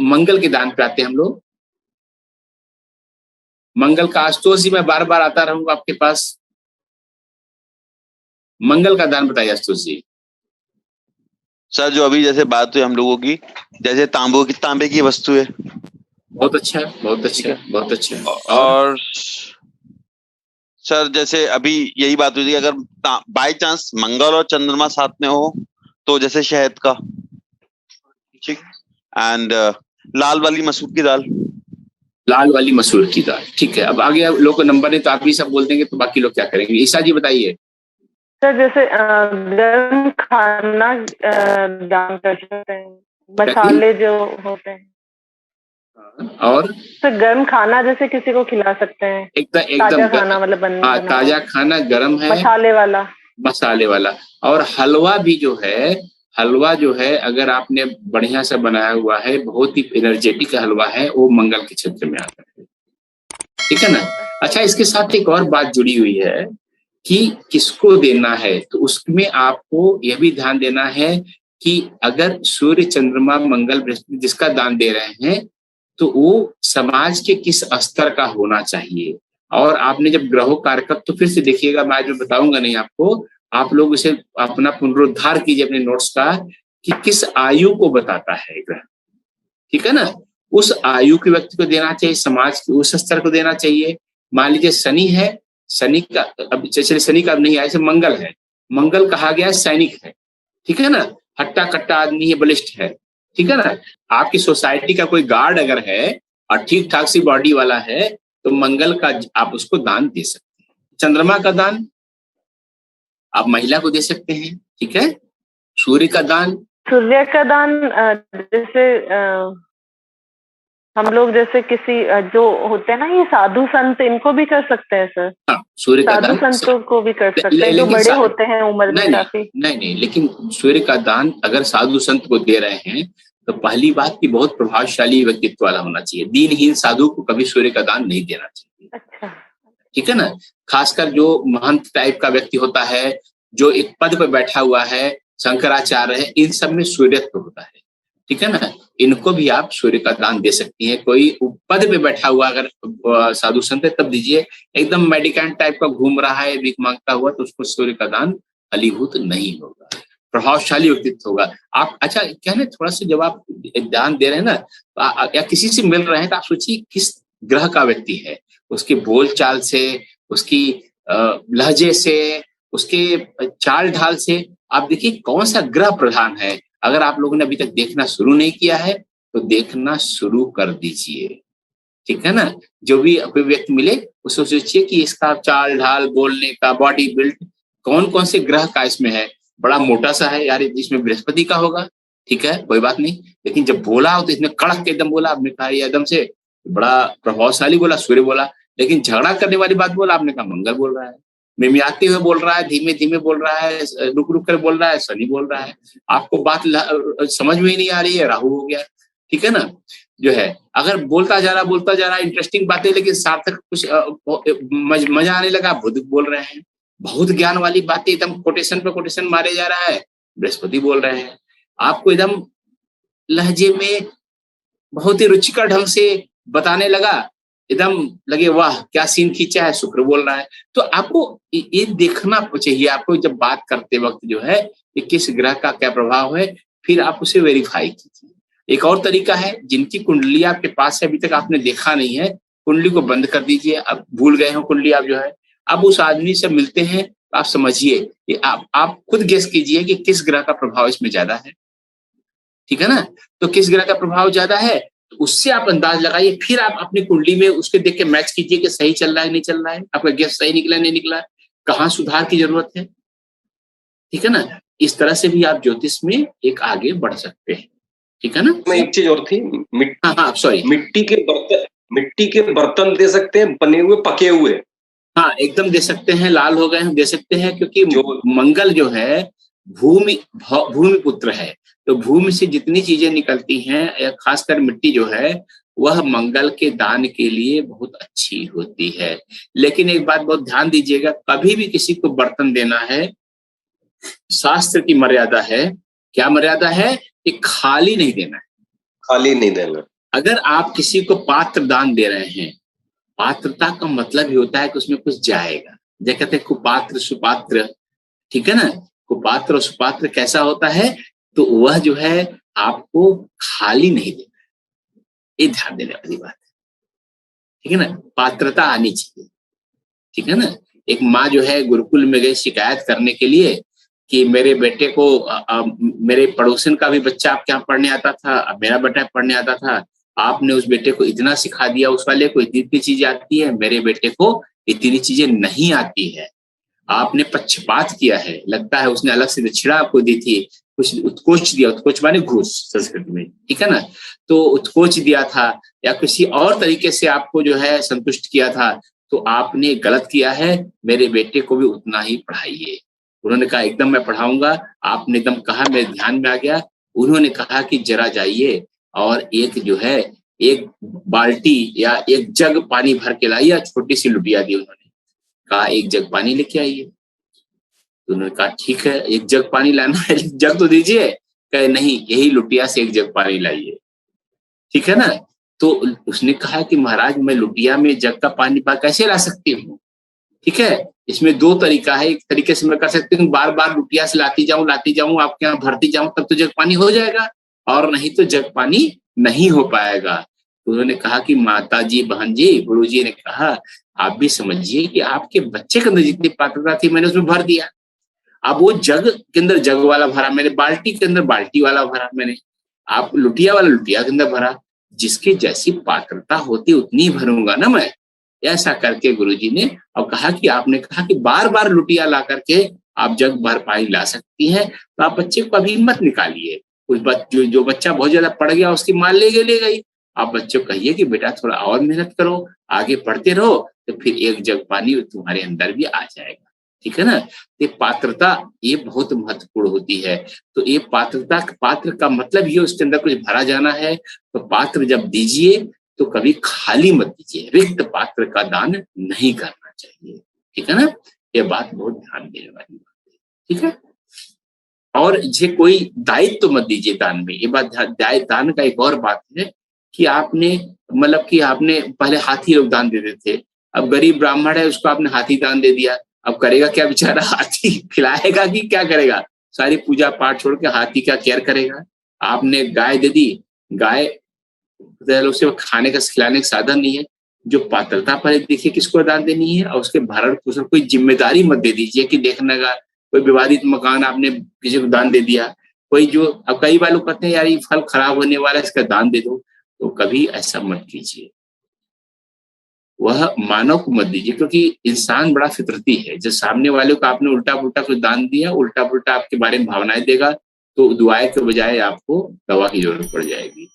मंगल के दान पे आते हैं हम लोग। मंगल का आशुतोष जी, मैं बार बार आता रहूंगा आपके पास। मंगल का दान बताइए आशुतोष जी। सर जो अभी जैसे बात हुई हम लोगों की, जैसे तांबे की वस्तु है। बहुत अच्छा है, बहुत अच्छा है, बहुत अच्छा है। और सर जैसे अभी यही बात हुई थी, अगर बाय चांस मंगल और चंद्रमा साथ में हो तो जैसे शहद का, ठीक। एंड लाल वाली मसूर की दाल। लाल वाली मसूर की दाल, ठीक है। अब आगे लोग को नंबर नहीं तो आप भी सब बोल देंगे तो बाकी लोग क्या करेंगे। ईशा जी बताइए। सर जैसे गर्म खाना दान कर सकते हैं, मसाले जो होते हैं। और सर गर्म खाना जैसे किसी को खिला सकते हैं, एकदम ताजा खाना मतलब हाँ, ताजा खाना गर्म है, मसाले वाला। और हलवा भी जो है, हलवा जो है अगर आपने बढ़िया से बनाया हुआ है, बहुत ही एनर्जेटिक हलवा है, वो मंगल के क्षेत्र में आता है, ठीक है ना। अच्छा, इसके साथ एक और बात जुड़ी हुई है कि किसको देना है, तो उसमें आपको यह भी ध्यान देना है कि अगर सूर्य चंद्रमा मंगल बृहस्पति जिसका दान दे रहे हैं तो वो समाज के किस स्तर का होना चाहिए। और आपने जब ग्रहों कारकत्व तो फिर से देखिएगा, मैं जो बताऊंगा नहीं आपको, आप लोग इसे अपना पुनरुद्धार कीजिए अपने नोट्स का कि किस आयु को बताता है ग्रह, ठीक है ना। उस आयु के व्यक्ति को देना चाहिए, समाज के उस स्तर को देना चाहिए। मान लीजिए शनि है, शनि का अब चलिए शनि का अब नहीं आया, मंगल है, मंगल कहा गया सैनिक है, ठीक है ना, हट्टा कट्टा आदमी है, बलिष्ठ है, ठीक है ना। आपकी सोसाइटी का कोई गार्ड अगर है और ठीक ठाक सी बॉडी वाला है तो मंगल का आप उसको दान दे सकते हैं। चंद्रमा का दान आप महिला को दे सकते हैं, ठीक है। सूर्य का दान, सूर्य का दान जैसे हम लोग जैसे किसी जो होते हैं ना ये साधु संत, इनको भी कर सकते हैं सर। हाँ, सूर्य का दान साधु संतों को भी कर सकते हैं जो बड़े होते हैं उम्र में काफी। नहीं, लेकिन सूर्य का दान अगर साधु संत को दे रहे हैं तो पहली बात की बहुत प्रभावशाली व्यक्तित्व वाला होना चाहिए। दीनहीन साधु को कभी सूर्य का दान नहीं देना चाहिए। अच्छा, ठीक है ना। खासकर जो महंत टाइप का व्यक्ति होता है, जो एक पद पर बैठा हुआ है, शंकराचार्य है, इन सब में सूर्यत्व होता है, ठीक है ना। इनको भी आप सूर्य का दान दे सकती हैं। कोई पद पे बैठा हुआ अगर साधु संत है तब दीजिए। एकदम मेडिकेंट टाइप का घूम रहा है भीख मांगता हुआ तो उसको सूर्य का दान फलीभूत नहीं होगा, प्रभावशाली व्यक्तित्व होगा। आप अच्छा क्या है, थोड़ा सा जब आप दान दे रहे हैं ना या किसी से मिल रहे हैं तो आप सोचिए किस ग्रह का व्यक्ति है, उसके बोल चाल से, उसकी लहजे से, उसके चाल ढाल से आप देखिए कौन सा ग्रह प्रधान है। अगर आप लोगों ने अभी तक देखना शुरू नहीं किया है तो देखना शुरू कर दीजिए, ठीक है ना। जो भी कोई व्यक्ति मिले उसको सोचिए कि इसका चाल ढाल, बोलने का, बॉडी बिल्ड कौन कौन से ग्रह का इसमें है। बड़ा मोटा सा है यार, इसमें बृहस्पति का होगा, ठीक है, कोई बात नहीं। लेकिन जब बोला हो तो इतने कड़क के एकदम बोला, आपने कहा एकदम से बड़ा प्रभावशाली बोला, सूर्य बोला। लेकिन झगड़ा करने वाली बात बोला, आपने कहा मंगल बोल रहा है। मिमियाते हुए बोल रहा है, धीमे धीमे बोल रहा है, रुक रुक कर बोल रहा है, शनि बोल रहा है। आपको बात समझ में ही नहीं आ रही है, राहु हो गया, ठीक है ना। जो है अगर बोलता जा रहा इंटरेस्टिंग बातें, लेकिन सार्थक कुछ मजा आने लगा, बुध बोल रहे हैं। बहुत ज्ञान वाली बातें एकदम कोटेशन पे कोटेशन मारे जा रहा है, बृहस्पति बोल रहे हैं। आपको एकदम लहजे में बहुत ही रुचिकर ढंग से बताने लगा, एकदम लगे वाह क्या सीन खींचा है, शुक्र बोल रहा है। तो आपको ये देखना चाहिए, आपको जब बात करते वक्त जो है कि किस ग्रह का क्या प्रभाव है, फिर आप उसे वेरीफाई कीजिए। एक और तरीका है, जिनकी कुंडली आपके पास है, अभी तक आपने देखा नहीं है, कुंडली को बंद कर दीजिए। अब भूल गए हो कुंडली आप जो है, अब उस आदमी से मिलते हैं आप समझिए कि आप खुद गेस कीजिए कि किस ग्रह का प्रभाव इसमें ज्यादा है, ठीक है ना। तो किस ग्रह का प्रभाव ज्यादा है तो उससे आप अंदाज लगाइए, फिर आप अपनी कुंडली में उसके देख के मैच कीजिए कि सही चल रहा है नहीं चल रहा है, आपका गेस सही निकला नहीं निकला, कहाँ सुधार की जरूरत है, ठीक है ना। इस तरह से भी आप ज्योतिष में एक आगे बढ़ सकते हैं, ठीक है ना। मैं एक चीज और थी, सॉरी, मिट्टी के बर्तन दे सकते हैं, बने हुए पके हुए। हाँ एकदम दे सकते हैं, लाल हो गए हम दे सकते हैं, क्योंकि मंगल जो है भूमि पुत्र है, तो भूमि से जितनी चीजें निकलती हैं, खासकर मिट्टी जो है वह मंगल के दान के लिए बहुत अच्छी होती है। लेकिन एक बात बहुत ध्यान दीजिएगा, कभी भी किसी को बर्तन देना है, शास्त्र की मर्यादा है, क्या मर्यादा है कि खाली नहीं देना है, खाली नहीं देना। अगर आप किसी को पात्र दान दे रहे हैं, पात्रता का मतलब ही होता है कि उसमें कुछ जाएगा। जैसे कहते हैं कुपात्र सुपात्र, ठीक है ना। कुपात्र और सुपात्र कैसा होता है, तो वह जो है आपको खाली नहीं देता, ये ध्यान देने वाली बात है, ठीक है ना। पात्रता आनी चाहिए, ठीक है ना। एक माँ जो है गुरुकुल में गई शिकायत करने के लिए कि मेरे बेटे को मेरे पड़ोसन का भी बच्चा आपके यहाँ पढ़ने आता था, अब मेरा बेटा पढ़ने आता था, आपने उस बेटे को इतना सिखा दिया, उस वाले को इतनी चीजें आती है, मेरे बेटे को इतनी चीजें नहीं आती है। आपने पक्षपात किया है, लगता है उसने अलग से दक्षिणा आपको दी थी, कुछ उत्कोच दिया, उत्कोच माने घूस संस्कृत में, ठीक है ना। तो उत्कोच दिया था या किसी और तरीके से आपको जो है संतुष्ट किया था, तो आपने गलत किया है, मेरे बेटे को भी उतना ही पढ़ाइए। उन्होंने कहा एकदम मैं पढ़ाऊंगा। आपने एकदम कहा, मेरे ध्यान में आ गया। उन्होंने कहा कि जरा जाइए और एक जो है एक बाल्टी या एक जग पानी भर के लाइए, छोटी सी लुटिया दी उन्होंने, कहा एक जग पानी लेके आइए। तो उन्होंने कहा ठीक है, एक जग पानी लाना है, जग तो दीजिए। कहे नहीं, यही लुटिया से एक जग पानी लाइए, ठीक है ना। तो उसने कहा कि महाराज मैं लुटिया में जग का पानी कैसे ला सकती हूँ, ठीक है। इसमें दो तरीका है, एक तरीके से मैं कर सकती हूँ बार बार लुटिया से लाती जाऊं आपके यहाँ भरती जाऊं, तब तो जग पानी हो जाएगा, और नहीं तो जग पानी नहीं हो पाएगा। तो उन्होंने कहा कि माता जी, बहन जी, गुरु जी ने कहा आप भी समझिए कि आपके बच्चे के अंदर जितनी पात्रता थी मैंने उसमें भर दिया। अब वो जग के अंदर जग वाला भरा मैंने, बाल्टी के अंदर बाल्टी वाला भरा मैंने, आप लुटिया वाला लुटिया के अंदर भरा, जिसकी जैसी पात्रता होती उतनी भरूंगा ना मैं। ऐसा करके गुरुजी ने और कहा कि आपने कहा कि बार बार लुटिया ला करके आप जग भर पानी ला सकती हैं, तो आप बच्चे को अभी हिम्मत निकालिए। जो बच्चा बहुत ज्यादा पढ़ गया उसकी मां ले गई, आप बच्चों को कहिए कि बेटा थोड़ा और मेहनत करो, आगे पढ़ते रहो, तो फिर एक जग पानी तुम्हारे अंदर भी आ जाएगा, ठीक है ना। ये पात्रता ये बहुत महत्वपूर्ण होती है। तो ये पात्रता, पात्र का मतलब ये उसके अंदर कुछ भरा जाना है। तो पात्र जब दीजिए तो कभी खाली मत दीजिए, रिक्त पात्र का दान नहीं करना चाहिए, ठीक है ना। ये बात बहुत ध्यान देने वाली बात है, ठीक है। और जे कोई दायित्व तो मत दीजिए दान में। ये बात दान का एक और बात है कि आपने मतलब कि आपने पहले हाथी लोग दान देते थे, अब गरीब ब्राह्मण है उसको आपने हाथी दान दे दिया, अब करेगा क्या बेचारा, हाथी खिलाएगा कि क्या करेगा, सारी पूजा पाठ छोड़ के हाथी का केयर करेगा। आपने गाय दे दी, गाय उसे खाने का खिलाने का साधन नहीं है। जो पात्रता पर देखिए किसको दान देनी है, और उसके भरण पोषण कोई जिम्मेदारी मत दे दीजिए कि देखने का कोई विवादित मकान आपने किसी को दान दे दिया, कोई जो अब कई बार लोग कहते हैं यार ये फल खराब होने वाला है इसका दान दे दो, तो कभी ऐसा मत कीजिए। वह मानव को मत दीजिए, क्योंकि इंसान बड़ा फितरती है। जब सामने वाले को आपने उल्टा पुल्टा कुछ दान दिया, उल्टा पुल्टा आपके बारे में भावनाएं देगा, तो दुआएं के बजाय आपको दवा की जरूरत पड़ जाएगी।